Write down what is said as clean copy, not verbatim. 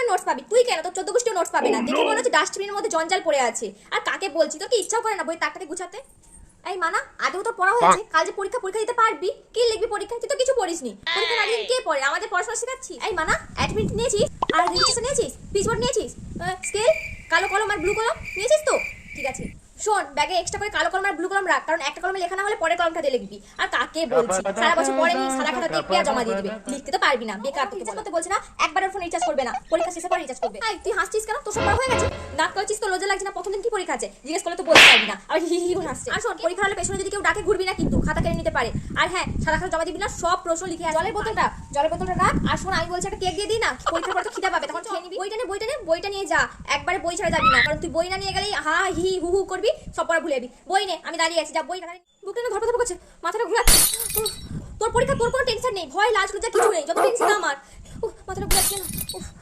Notes পাবি, তুই কেন? তোর 14 গোষ্ঠীও নোটস পাবে না। দেখে মনে হচ্ছে ডাস্টবিনের মধ্যে জঞ্জাল পড়ে আছে। আর কাকে বলছি, তোর কি ইচ্ছাও করে না বই তাকটাকে গুছাতে? এই মানা, আদৌ তো পড়া হয়েছে? কাল যে পরীক্ষা দিতে পারবি? কি লিখবি পরীক্ষায়? তুই তো কিছু পড়িসনি। পরীক্ষার আগের দিন কে পড়ে? আমাদের পড়াশোনা শেখাচ্ছিস? এই মানা, অ্যাডমিট নিয়েছিস? আর রেজিস্ট্রেশন নিয়েছিস? পিচবোর্ড নিয়েছিস? স্কেল, কালো কলম আর ব্লু কলম নিয়েছিস তো? ঠিক আছে, শোন, ব্যাগে এক্সট্রা করে কালো কলম আর ব্লু কলম রাখ, কারণ একটা কলমে লেখা না হলে পরের কলমটা দিয়ে লিখবি। আর কাকে বলছি, সারা বছর পরে নি সাদা খাতা টেপ পেয়ে জমা দিয়ে দিবে, লিখতে তো পারবি না। বেকার তোকে করতে বলছি না, একবারের ফোন রিচার্জ করবে না, পরীক্ষা শেষে পর রিচার্জ করবে। তুই হাসছিস কেন? তোর সব পড়া হয়ে গেছে? নাক করছিস তো, লজ্জা লাগছে না? প্রথম দিন কি পরীক্ষা আছে জিজ্ঞেস করলে তো বলতে পারবি না, আর হি হি করে হাসছিস। আর শোন, পরীক্ষা হলে পেছনে যদি কেউ ডাকে ঘুরবি না কিন্তু, খাতা কেড়ে নিতে পারে। আর হ্যাঁ, সাদা খাতা জমা দিবি না, সব প্রশ্ন লিখে জলের বোতলটা রাখ। আর শোন, আমি বলছি একটা কেক দিয়ে দিই না, পরীক্ষার পর তো খিদা পাবে, তখন খেয়ে নিবি। বইটা নিয়ে যা, একবারে বই ছাড়া যাবি না, কারণ তুই বই না নিয়ে গেলেই হা হি হু হু করবি, সব পড়া ভুলে যাবি। বই নে, আমি দাঁড়িয়ে আছি, যা বই। বুকটা না ধরপা করছে, মাথাটা ঘুরাচ্ছে। তোর পরীক্ষা, তোর কোনো টেনশন নেই, ভয় লাজ লজ্জা কিছু নেই, যত টেনশন আমার। মাথাটা ঘুরাচ্ছে না।